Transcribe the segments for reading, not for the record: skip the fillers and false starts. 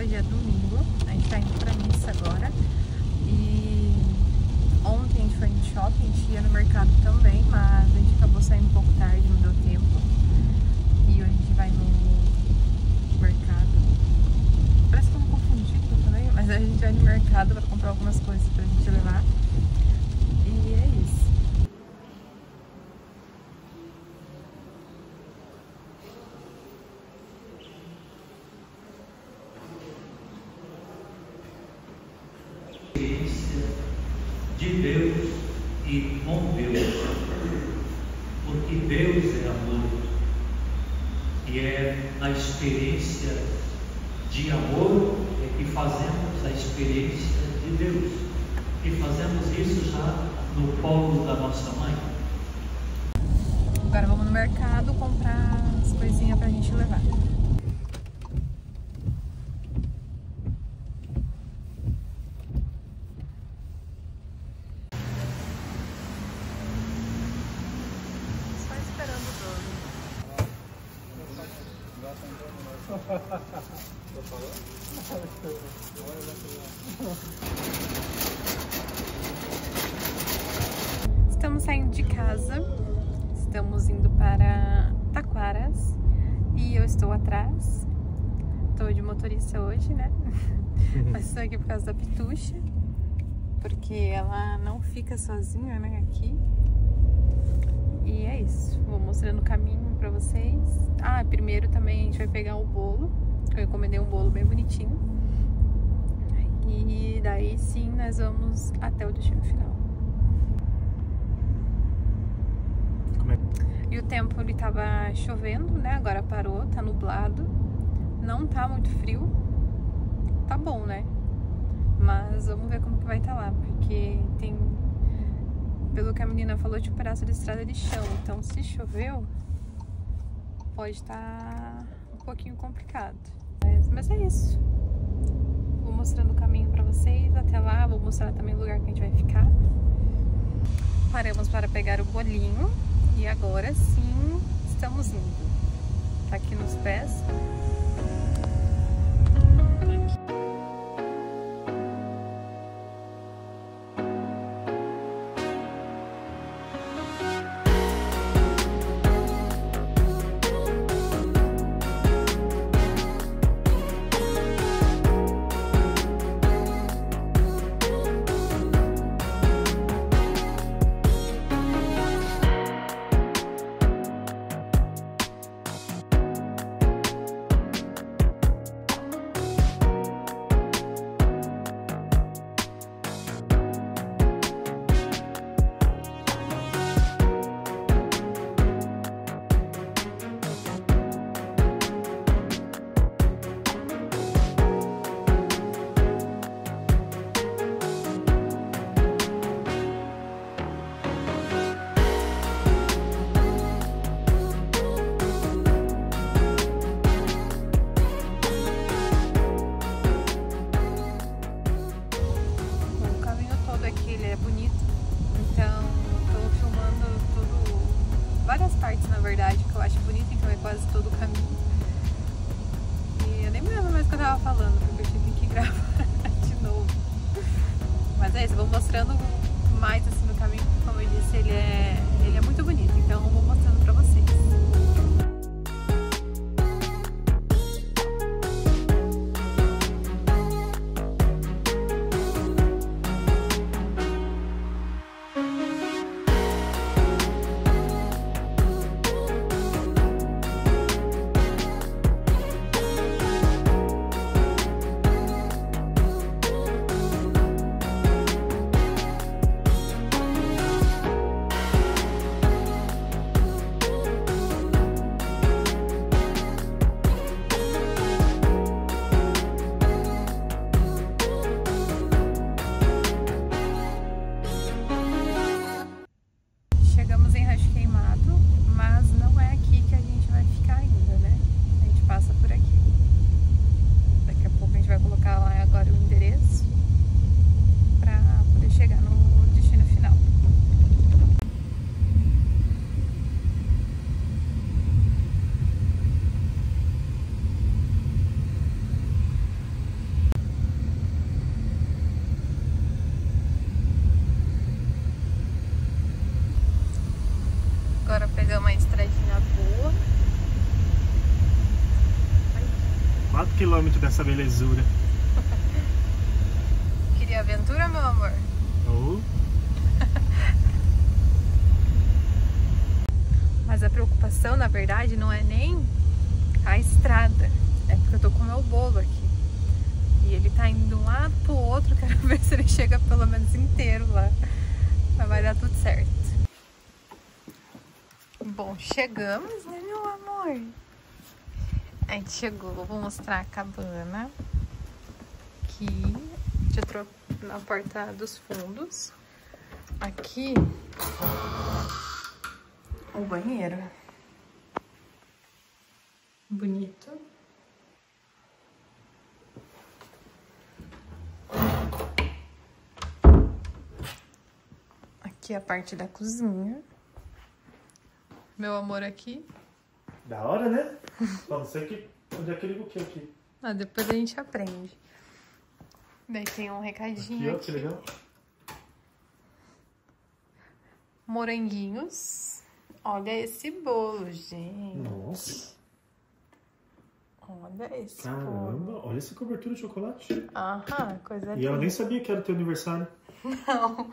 hoje é domingo, a gente tá indo pra missa agora. E ontem a gente foi no shopping, a gente ia no mercado também, mas a gente acabou saindo um pouco tarde, não deu tempo. E hoje a gente vai no mercado. Parece que eu me confundi que eu falei, mas a gente vai no mercado pra comprar algumas coisas pra gente levar. E é isso. De Deus e com Deus, porque Deus é amor e é na experiência de amor é que fazemos a experiência de Deus, e fazemos isso já no colo da nossa mãe. Agora vamos no mercado comprar as coisinhas pra gente levar. Estamos saindo de casa, estamos indo para Taquaras e eu estou atrás. Estou de motorista hoje, né? Mas estou aqui por causa da Pitucha, porque ela não fica sozinha, né, aqui. E é isso, vou mostrando o caminho pra vocês. Ah, primeiro também a gente vai pegar o bolo, eu encomendei um bolo bem bonitinho. E daí sim nós vamos até o destino final. E o tempo, ele tava chovendo, né, agora parou, tá nublado. Não tá muito frio, tá bom, né? Mas vamos ver como que vai estar lá, porque tem... Pelo que a menina falou, de um pedaço de estrada de chão. Então, se choveu, pode estar um pouquinho complicado. Mas é isso. Vou mostrando o caminho pra vocês. Até lá, vou mostrar também o lugar que a gente vai ficar. Paramos para pegar o bolinho. E agora sim, estamos indo. Tá aqui nos pés. Na verdade, que eu acho bonito, então é quase todo o caminho. E eu nem me lembro mais o que eu tava falando, porque eu tive que gravar de novo. Mas é isso, eu vou mostrando mais assim no caminho, porque como eu disse, ele é muito bonito, então eu vou mostrando pra vocês. Agora pegamos uma estradinha boa. 4 km dessa belezura. Queria aventura, meu amor? Oh. Mas a preocupação, na verdade, não é nem a estrada. É porque eu tô com o meu bolo aqui. E ele tá indo de um lado pro outro. Quero ver se ele chega pelo menos inteiro lá. Mas vai dar tudo certo. Bom, chegamos, né, meu amor? A gente chegou. Vou mostrar a cabana. Aqui. Já trouxe na porta dos fundos. Aqui. O banheiro. Bonito. Aqui a parte da cozinha. Meu amor aqui. Da hora, né? Só não sei onde é que liga o que aqui. Ah, depois a gente aprende. Daí tem um recadinho aqui. Ó, que legal. Moranguinhos. Olha esse bolo, gente. Nossa. Olha esse Caramba, bolo. olha essa cobertura de chocolate. Aham, coisa linda. E ela nem sabia que era teu aniversário. Não.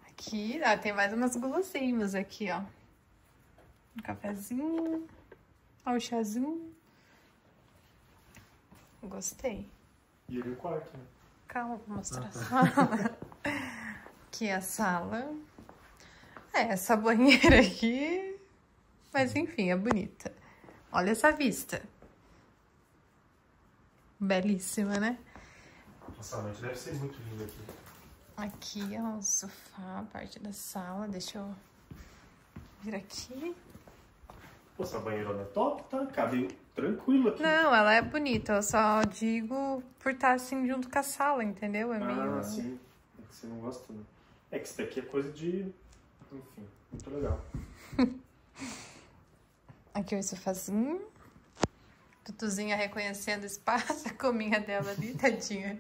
Aqui, tem mais umas guloseimas aqui, ó. Um cafezinho. Ó, o chazinho. Gostei. E ali o quarto, né? Calma, vou mostrar a sala. Aqui é a sala. Essa banheira aqui. Mas enfim, é bonita. Olha essa vista. Belíssima, né? Nossa, a noite deve ser muito linda aqui. Aqui é o sofá, a parte da sala. Deixa eu vir aqui. Pô, essa banheirona é top, tá? Cabe tranquilo aqui. Não, ela é bonita. Eu só digo por estar assim junto com a sala, entendeu? É meio... Ah, sim. É que você não gosta, né? É que isso daqui é coisa de... Enfim, muito legal. Aqui o sofazinho. Tutuzinha reconhecendo o espaço. A cominha dela ali, tadinha.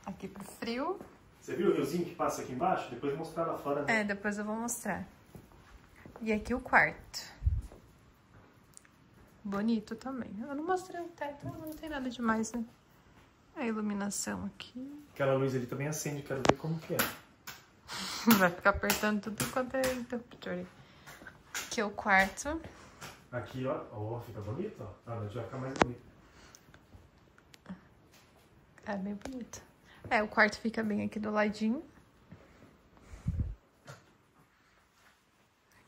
Aqui pro frio. Você viu o riozinho que passa aqui embaixo? Depois eu vou mostrar lá fora. Né? É, depois eu vou mostrar. E aqui o quarto. Bonito também. Eu não mostrei o teto, não tem nada demais, né? A iluminação aqui. Aquela luz ali também acende, quero ver como que é. Vai ficar apertando tudo quanto é interruptor. Aqui é o quarto. Aqui, ó. Ó, fica bonito, ó. Ah, não, vai ficar mais bonito. É bem bonito. É, o quarto fica bem aqui do ladinho.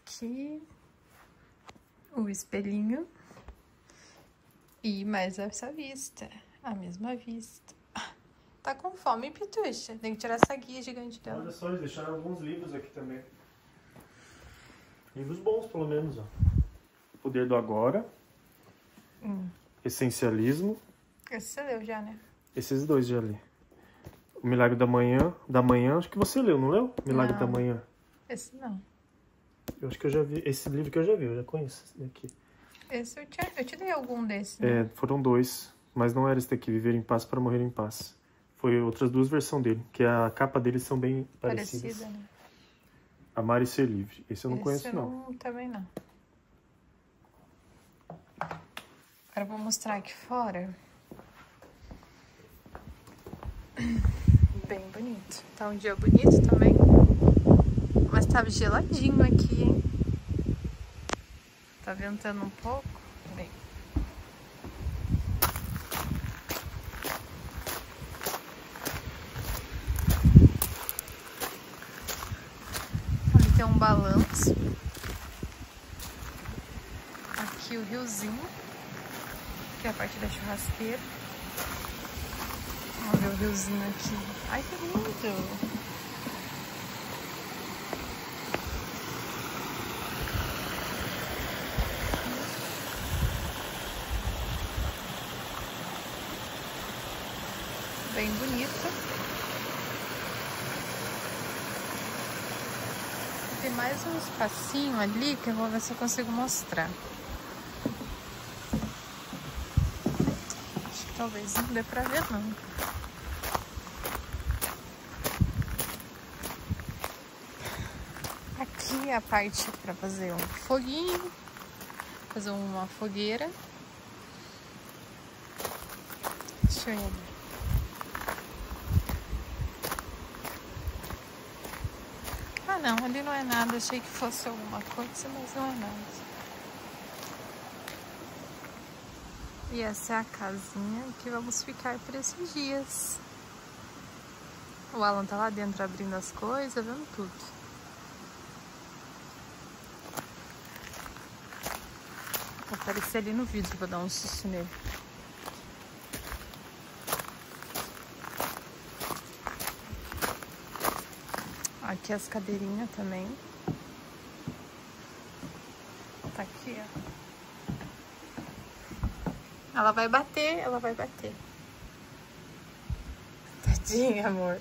Aqui. O espelhinho. E mais essa vista. A mesma vista. Tá com fome, Pituxa? Tem que tirar essa guia gigante dela. Olha só, eles deixaram alguns livros aqui também. Livros bons, pelo menos, ó. Poder do Agora. Essencialismo. Esse você leu já, né? Esses dois já li. O Milagre da Manhã, acho que você leu, não leu? Milagre não. Da Manhã. Esse não. Eu acho que eu já vi. Esse livro que eu já vi, eu já conheço esse daqui. Esse eu te dei algum desses. Né? É, foram dois. Mas não era esse daqui, Viver em Paz para Morrer em Paz. Foi outras duas versões dele, que a capa deles são bem parecidas. Parecida, né? Amar e Ser Livre. Esse eu não conheço, não. Também não. Agora eu vou mostrar aqui fora. Bem bonito. Tá um dia bonito também. Mas tá geladinho aqui, hein? Tá ventando um pouco. Peraí. Ali tem um balanço. Aqui o riozinho. Aqui é a parte da churrasqueira. Vamos ver o riozinho aqui. Ai, que lindo! Bem bonito. Tem mais um espacinho ali que eu vou ver se eu consigo mostrar. Acho que talvez não dê pra ver, não. aqui a parte para fazer um foguinho, fazer uma fogueira. Deixa eu ir. Ah não, ali não é nada, achei que fosse alguma coisa, mas não é nada. E essa é a casinha que vamos ficar por esses dias. O Alan tá lá dentro abrindo as coisas, vendo tudo. Vou aparecer ali no vídeo, vou dar um susto nele. Aqui as cadeirinhas também. Tá aqui, ó. Ela vai bater, ela vai bater. Tadinha, amor.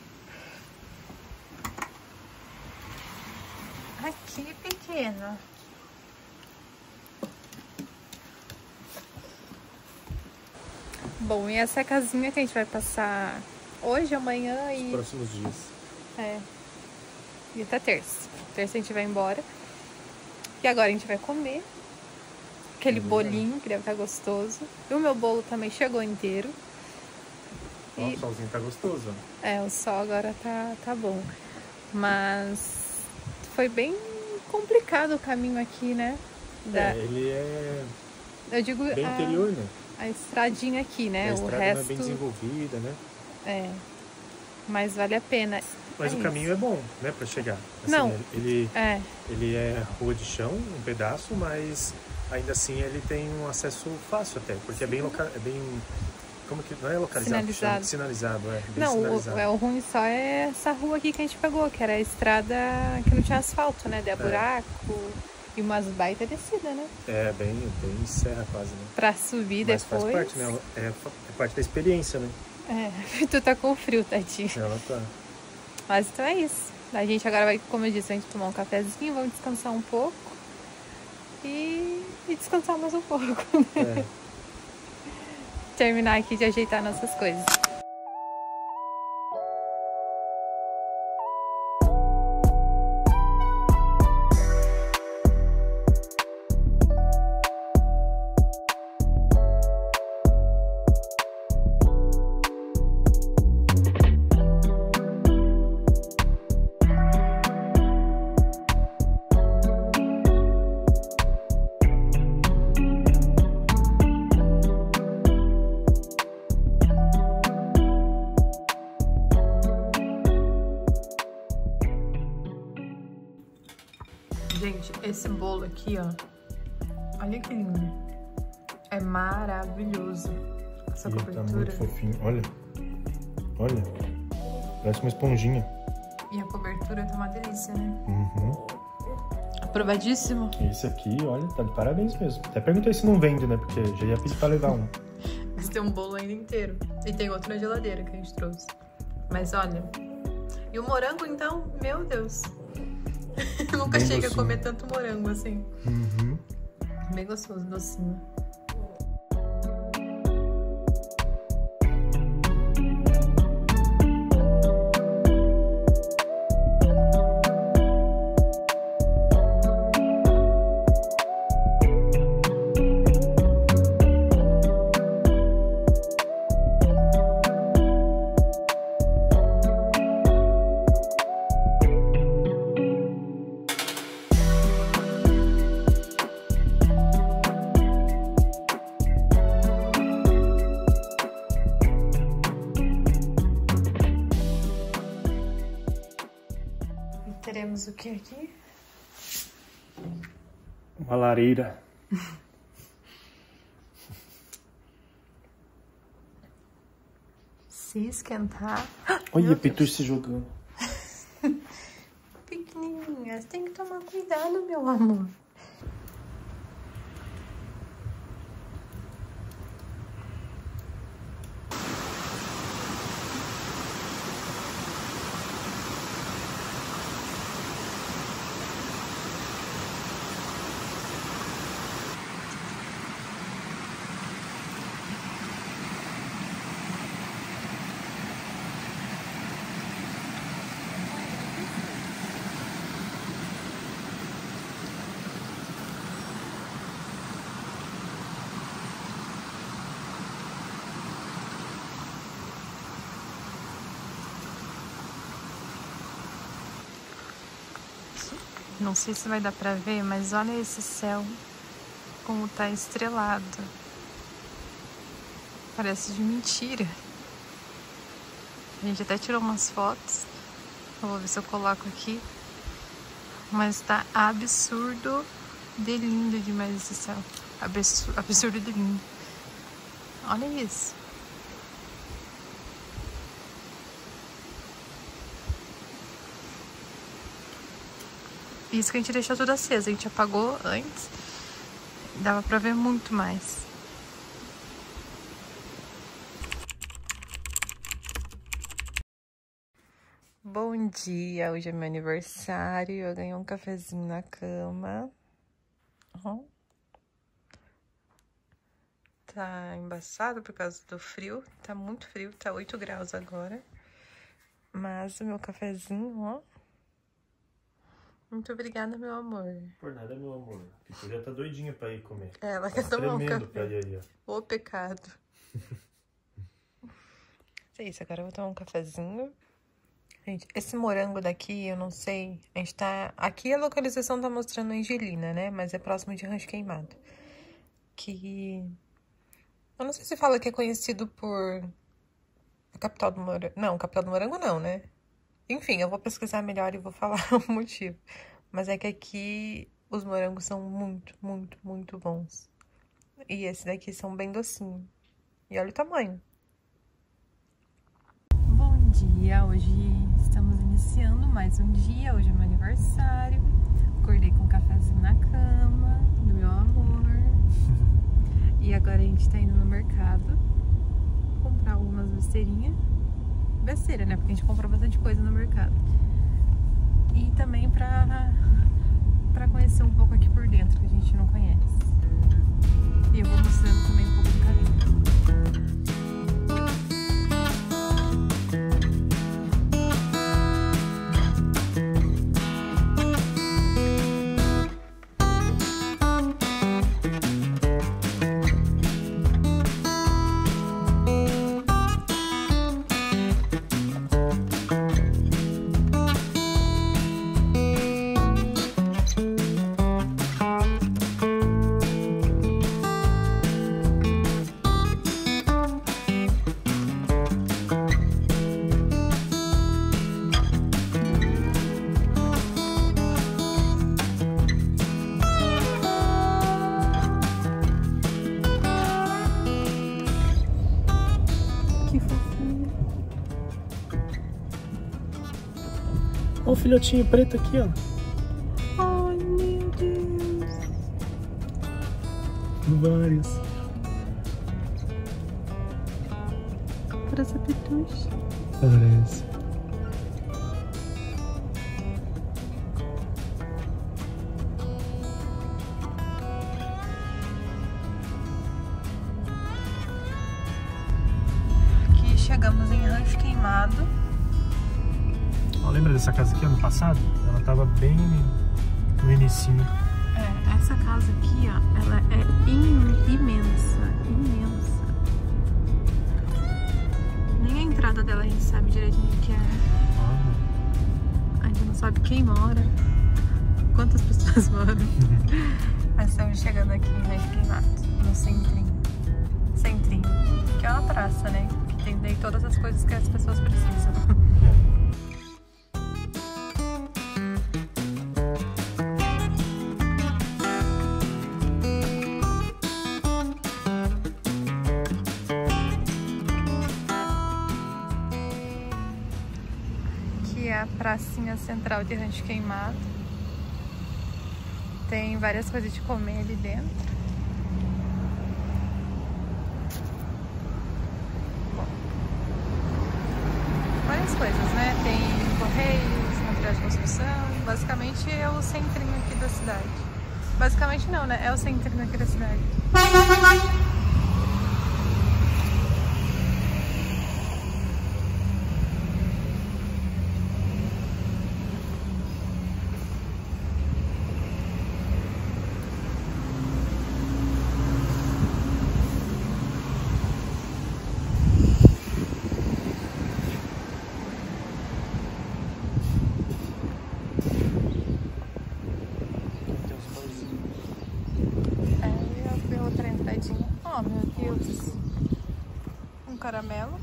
Aqui, pequena. Bom, e essa é a casinha que a gente vai passar hoje, amanhã e... Os próximos dias. É. E até terça. Terça a gente vai embora. E agora a gente vai comer. Aquele bolinho que deve estar gostoso. E o meu bolo também chegou inteiro. Ó, o solzinho tá gostoso. É, o sol agora tá bom. Mas foi bem complicado o caminho aqui, né? Ele é... Eu digo bem interior, né? A estradinha aqui, né? A estrada o resto não é bem desenvolvida, né? É. Mas vale a pena. Mas o caminho é bom, né? Pra chegar. Assim, não. Ele é rua de chão, um pedaço, mas ainda assim ele tem um acesso fácil até. Porque é bem como que não é localizado? Sinalizado. Sinalizado, é. Bem não, sinalizado. o ruim só é essa rua aqui que a gente pegou, que era a estrada que não tinha asfalto, né? De buraco e umas baita descida, né? É, bem serra quase, né? Pra subir mas depois. Faz parte, né? É parte da experiência, né? É, tu tá com frio, tadinho. Ela tá. Mas então é isso. A gente agora vai, como eu disse, a gente tomar um cafezinho, vamos descansar um pouco. E descansar mais um pouco, né? É. Terminar aqui de ajeitar nossas coisas. Gente, esse bolo aqui, ó, olha que lindo. É maravilhoso. Essa cobertura. Tá muito fofinho. Olha. Parece uma esponjinha. E a cobertura tá uma delícia, né? Uhum. Aprovadíssimo. Esse aqui, olha, tá de parabéns mesmo. Até perguntei se não vende, né? Porque já ia pedir pra levar um. Mas tem um bolo ainda inteiro. E tem outro na geladeira que a gente trouxe. Mas olha. E o morango, então, meu Deus. Eu nunca cheguei a comer tanto morango assim. Uhum. Bem gostoso, docinho. Teremos o que aqui? Uma lareira. Se esquentar... Olha, Petur se jogando. Pequenininha, você tem que tomar cuidado, meu amor. não sei se vai dar pra ver, mas olha esse céu como tá estrelado. Parece de mentira. A gente até tirou umas fotos. Eu vou ver se eu coloco aqui. Mas tá absurdo de lindo demais esse céu. Absurdo de lindo. Olha isso. Isso que a gente deixou tudo aceso. A gente apagou antes. Dava pra ver muito mais. Bom dia, hoje é meu aniversário, eu ganhei um cafezinho na cama. Uhum. Tá embaçado por causa do frio, tá muito frio, tá 8 graus agora. Mas o meu cafezinho, ó. Muito obrigada, meu amor. Por nada, meu amor. Você já tá doidinha pra ir comer. Ela quer tomar um café. Pra ir aí, ó. O pecado. É isso, agora eu vou tomar um cafezinho. Gente, esse morango daqui, eu não sei, a gente tá... Aqui a localização tá mostrando Angelina, né? Mas é próximo de Rancho Queimado. Que... Eu não sei se fala que é conhecido por... A capital do morango... Não, capital do morango não, né? Enfim, eu vou pesquisar melhor e vou falar o motivo. Mas é que aqui os morangos são muito, muito, muito bons. E esse daqui são bem docinhos. E olha o tamanho. Bom dia, hoje estamos iniciando mais um dia, hoje é meu aniversário. Acordei com um cafezinho na cama, do meu amor. E agora a gente tá indo no mercado comprar algumas besteirinhas. Besteira, né? Porque a gente comprou bastante coisa no mercado. E também pra conhecer um pouco aqui por dentro, que a gente não conhece. E eu vou mostrando também um pouco do caminho. Olha o filhotinho preto aqui, ó. Ai, meu Deus. Vários. Parece petuche. Parece. Aqui chegamos em Rancho Queimado. Lembra dessa casa aqui ano passado? Ela tava bem no inicinho. É, essa casa aqui, ó, ela é imensa, imensa. Nem a entrada dela a gente sabe direitinho o que é. A gente não sabe quem mora, quantas pessoas moram. Mas estamos chegando aqui em Rancho Queimado, no centrinho. Centrinho, que é uma praça, né? Que tem daí todas as coisas que as pessoas precisam. A pracinha central de Rancho Queimado. Tem várias coisas de comer ali dentro. Bom, várias coisas, né? Tem correios, material de construção. Basicamente é o centrinho aqui da cidade. Basicamente não, né? É o centrinho aqui da cidade. caramelo.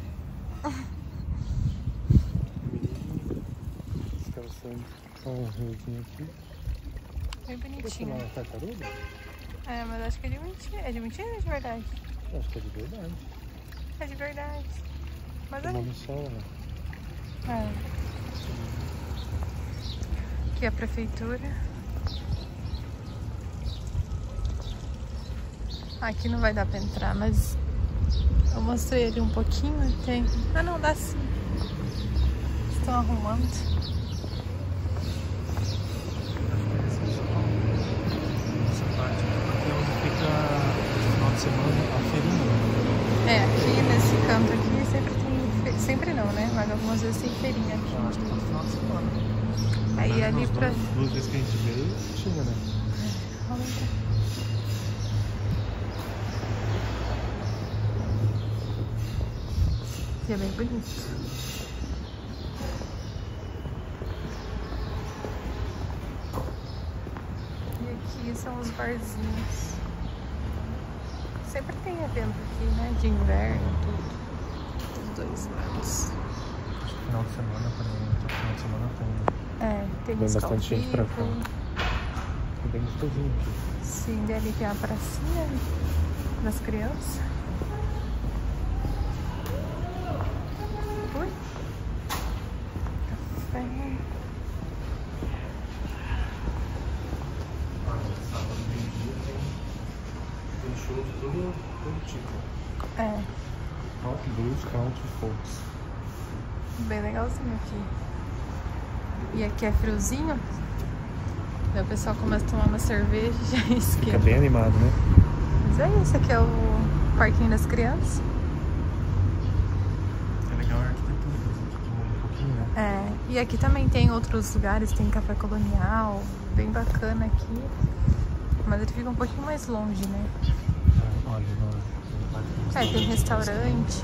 Esse calção com um riozinho aqui. Bem bonitinho. Uma tartaruga? É, mas acho que é de mentira. É de mentira ou é de verdade? Eu acho que é de verdade. É de verdade. Mas é. Tomando sol, né? É. Aqui é a prefeitura. Aqui não vai dar pra entrar, mas eu mostrei ali um pouquinho. Tem. Ah, não, dá sim. Estão arrumando. Essa parte aqui é onde fica no final de semana a feirinha. É, aqui nesse canto aqui sempre tem. Sempre não, né? Mas algumas vezes tem feirinha aqui. Eu acho que é no final de semana. Aí ali pra. Duas vezes que a gente veio, tinha, né? Vamos entrar. Aqui é bem bonito. E aqui são os barzinhos. Sempre tem evento aqui, né? De inverno, tudo. Dos dois lados. Acho que final de semana também. Final de semana tem. É, tem Vem música ao bastante gente pra cá. vivo. É bem gostosinho aqui. Sim, dali tem a pracinha das crianças. Ui. Café. Sábado, meio-dia, tem shows de todo tipo. É, Rock, blues, country, folks. bem legalzinho aqui. E aqui é friozinho. Daí o pessoal começa a tomar uma cerveja e já Fica esquenta. bem animado, né? Mas é isso, aqui é o parquinho das crianças. É legal a arquitetura, por exemplo, que muda um pouquinho, né? É, e aqui também tem outros lugares, tem café colonial, bem bacana aqui. Mas ele fica um pouquinho mais longe, né? Olha, É, tem restaurante.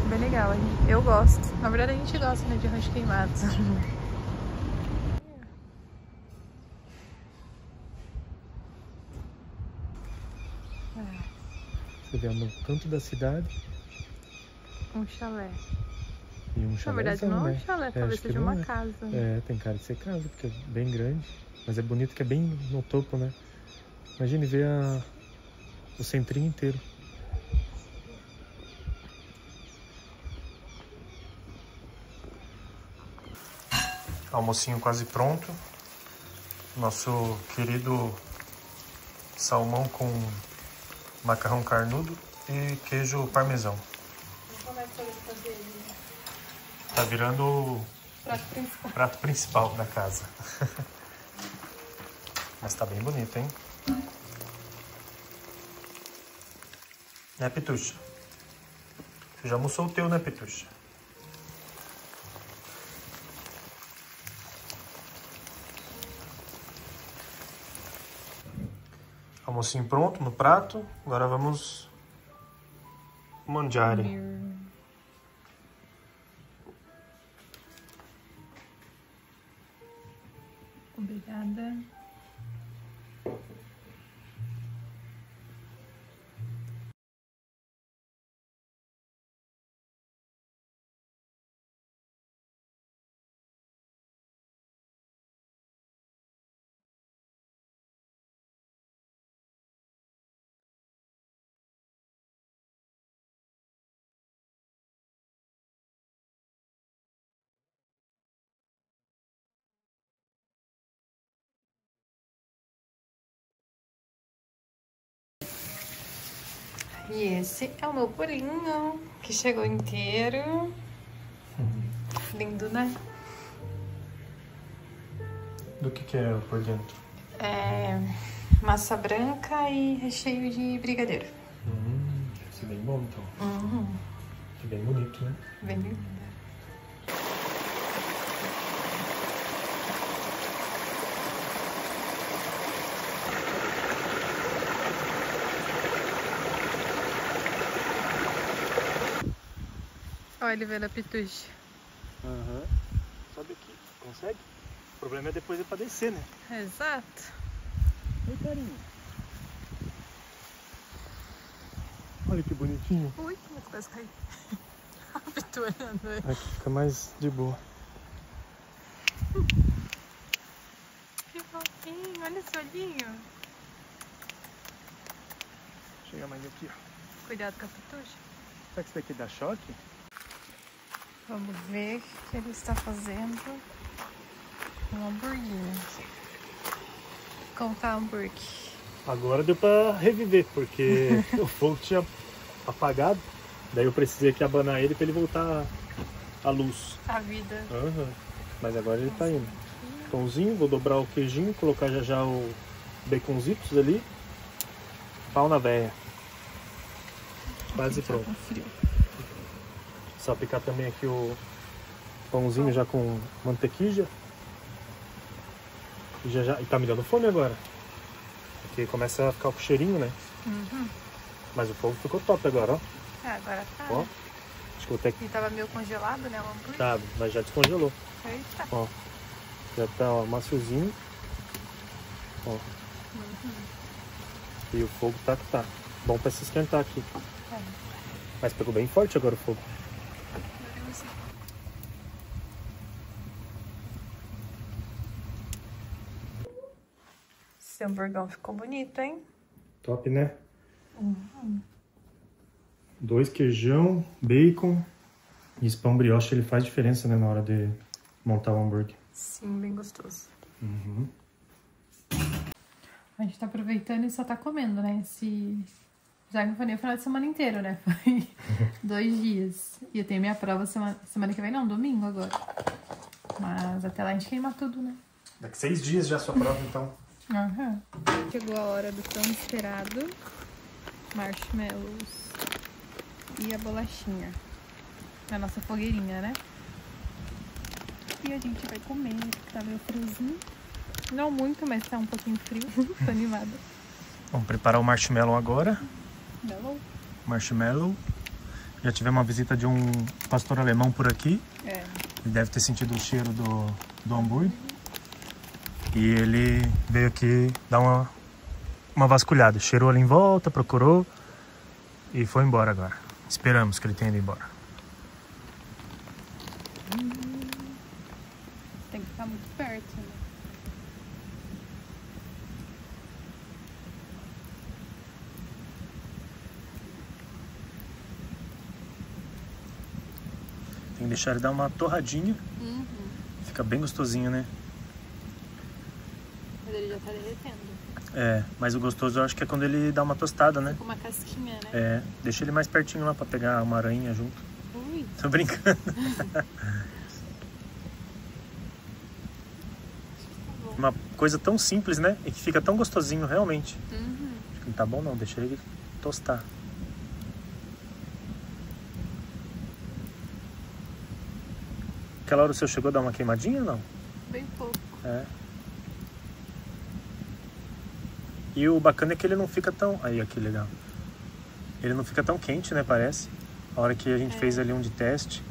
Bem legal, hein? Eu gosto. Na verdade a gente gosta, né, de rancho queimado. você vê no canto da cidade Um chalé. e um Na chalézão, verdade não é né? um chalé, É, talvez acho que seja não uma é. casa. É, tem cara de ser casa, porque é bem grande. Mas é bonito que é bem no topo, né? Imagine ver o centrinho inteiro. Almocinho quase pronto. Nosso querido salmão com macarrão carnudo e queijo parmesão. Tá virando o prato principal da casa. Mas tá bem bonito, hein? Né, Pitucha? Você já almoçou o teu, né, Pitucha? Almocinho pronto no prato. Agora vamos mangiare. Obrigada. E esse é o meu bolinho, que chegou inteiro. Lindo, né? Do que é por dentro? É massa branca e recheio de brigadeiro. Deve ser bem bom, então. Uhum. É bem bonito, né? Bem lindo. Olha ele vendo a pitucha. Aham. Sobe aqui. Consegue? O problema é depois pra descer, né? Exato. Oi, carinho. Olha que bonitinho. Ui, mas quase caí. Tô olhando aí. Aqui fica mais de boa. Que fofinho, olha esse olhinho. Chega mais aqui, ó. Cuidado com a pitucha. Será que isso daqui dá choque? Vamos ver o que ele está fazendo. Um hamburguinho. Como tá o hambúrguer? Agora deu pra reviver, porque o fogo tinha apagado. Daí eu precisei aqui abanar ele pra ele voltar à luz. A vida. Uhum. Mas agora ele tá indo. Pãozinho, vou dobrar o queijinho, colocar já já o baconzitos ali. Pau na véia. Quase pronto. Só picar também aqui o pãozinho já com mantequilla. E tá me dando fome agora. Porque começa a ficar com cheirinho, né? Uhum. Mas o fogo ficou top agora, ó. É, agora tá. Ó. Acho que eu vou ter que... E tava meio congelado, né, o hambúrguer? Tá, mas já descongelou. Eita. Ó. Já tá, ó, maciozinho. Ó. E o fogo tá que tá. Bom pra se esquentar aqui. É. Mas pegou bem forte agora o fogo. Esse hamburgão ficou bonito, hein? Top, né? 2 queijão, bacon. E esse pão brioche, ele faz diferença, né, na hora de montar o hambúrguer. Sim, bem gostoso. Uhum. A gente tá aproveitando e só tá comendo, né? Já não foi nem o final de semana inteiro, né? Foi 2 dias. E eu tenho minha prova semana que vem, não, domingo agora. Mas até lá a gente queima tudo, né? Daqui 6 dias já a sua prova, então. Uhum. Chegou a hora do tão esperado marshmallows e a bolachinha na nossa fogueirinha, né? E a gente vai comer, tá meio friozinho. Não muito, mas tá um pouquinho frio. Tô animada. Vamos preparar o marshmallow agora. Hello. Marshmallow. Já tivemos uma visita de um pastor alemão por aqui. É. Ele deve ter sentido o cheiro do hambúrguer. E ele veio aqui dar uma vasculhada. Cheirou ali em volta, procurou e foi embora agora. Esperamos que ele tenha ido embora. Tem que ficar muito perto, né? Tem que deixar ele dar uma torradinha. Uhum. Fica bem gostosinho, né? Mas ele já tá derretendo. É, mas o gostoso eu acho que é quando ele dá uma tostada, né? Com uma casquinha, né? É, deixa ele mais pertinho lá pra pegar uma aranha junto. Ui. Tô brincando. Uma coisa tão simples, né? E que fica tão gostosinho, realmente. Uhum. Acho que não tá bom não, deixa ele tostar. Aquela hora o seu chegou a dar uma queimadinha ou não? Bem pouco. É. E o bacana é que ele não fica tão... Aí, aqui, legal. Ele não fica tão quente, né, parece. A hora que a gente fez ali um de teste,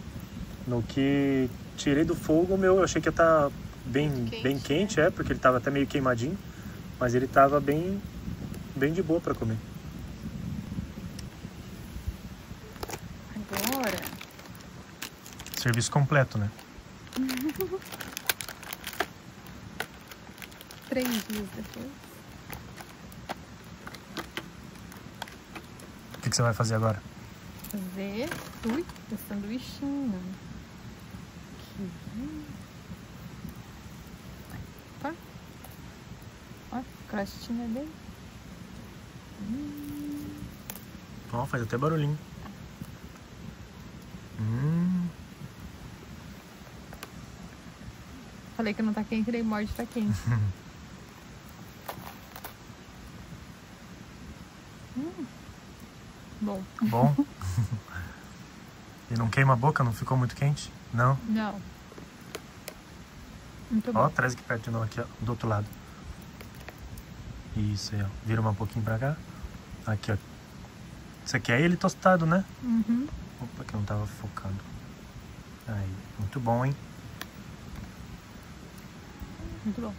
no que tirei do fogo, eu achei que ia estar bem quente, né? porque ele tava até meio queimadinho. Mas ele tava bem de boa pra comer. Agora... Serviço completo, né? 3 dias depois. O que você vai fazer agora? Fazer... Ui, o sanduichinho. Aqui. Opa. Ó, crostinha dele. Ó, faz até barulhinho. Falei que não tá quente, daí morde, tá quente. Bom. Bom. E não queima a boca? Não ficou muito quente? Não? Não. Muito Ó, bom. traz aqui perto de novo, aqui, ó, do outro lado. Isso aí, ó. Vira um pouquinho pra cá. Aqui, ó. Isso aqui é ele tostado, né? Uhum. Opa, que não tava focando. Aí, muito bom, hein? Muito bom.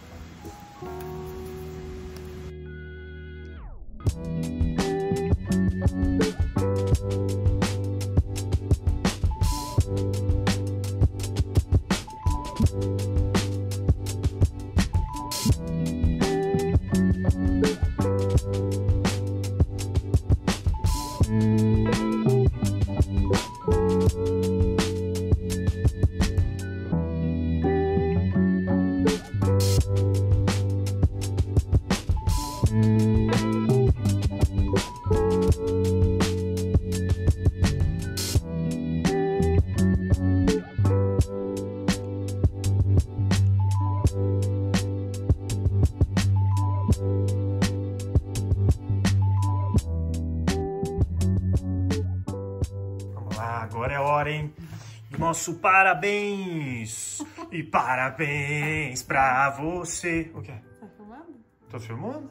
além do nosso parabéns. E parabéns pra você. O quê? Tá filmando? Tô filmando?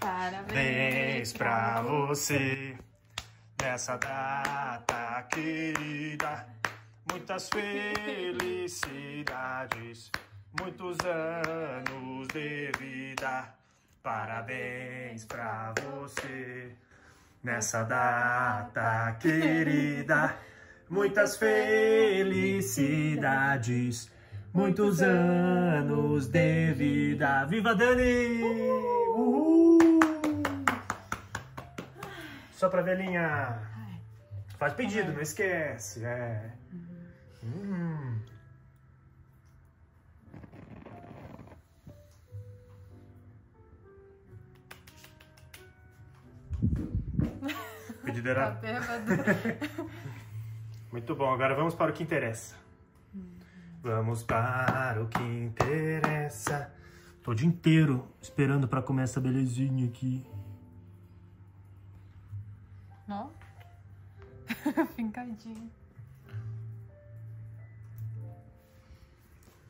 Parabéns pra você nessa data querida. Muitas felicidades, muitos anos de vida. Parabéns pra você nessa data querida. Muitas felicidades, muitos anos de vida. Viva Dani! Uhul! Só pra velhinha. Faz pedido, não esquece. É. Pedido era... Tá bêbado. Muito bom, agora vamos para o que interessa. Vamos para o que interessa. Tô o dia inteiro esperando pra comer essa belezinha aqui. Ó. Fincadinho.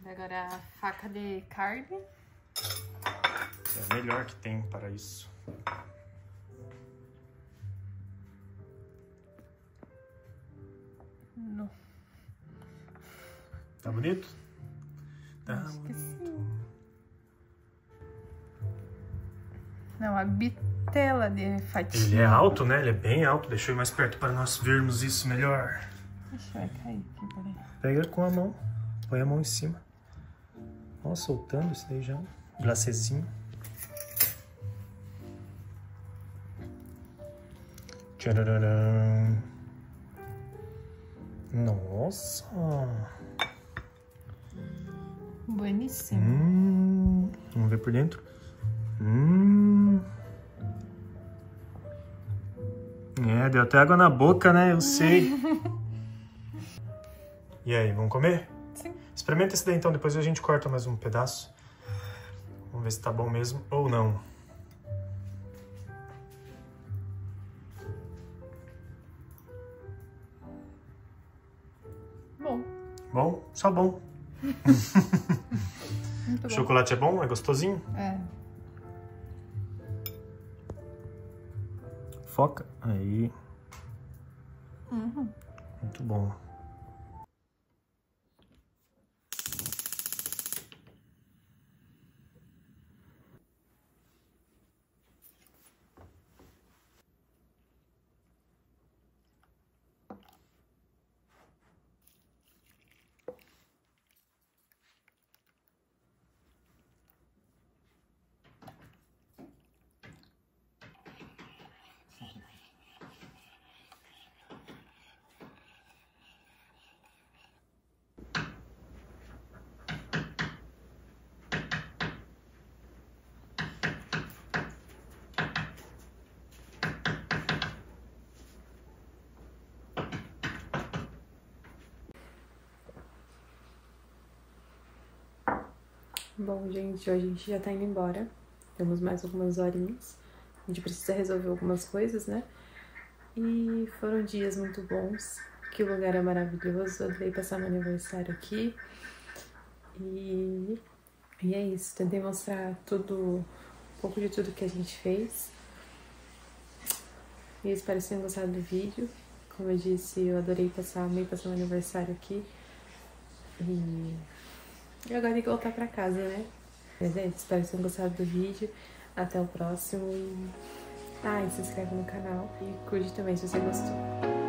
Agora a faca de carne. É a melhor que tem para isso. Não. Tá bonito? Tá Acho que bonito. sim. Não, a bitela de fatia. Ele é alto, né? Ele é bem alto. Deixa eu ir mais perto para nós vermos isso melhor. Ixi, vai cair aqui, peraí. Pega com a mão. Põe a mão em cima. Ó, soltando isso daí já. Glacezinho. Tchararam. Nossa. Bueníssimo. Vamos ver por dentro. É, deu até água na boca, né? Eu sei. E aí, vamos comer? Sim. Experimenta esse daí então, depois a gente corta mais um pedaço. Vamos ver se tá bom mesmo ou não. Bom. Bom? Só bom. Muito bom. O chocolate é bom? É gostosinho? É. Foca. Aí. Muito bom. Bom, gente, hoje a gente já tá indo embora. Temos mais algumas horinhas. A gente precisa resolver algumas coisas, né? E foram dias muito bons. Que o lugar é maravilhoso. Adorei passar meu aniversário aqui. E é isso. Tentei mostrar tudo, um pouco de tudo que a gente fez. E espero que tenham gostado do vídeo. Como eu disse, eu adorei passar meu aniversário aqui. E agora tem que voltar pra casa, né? Mas é isso, espero que tenham gostado do vídeo. Até o próximo. E se inscreve no canal e curte também se você gostou.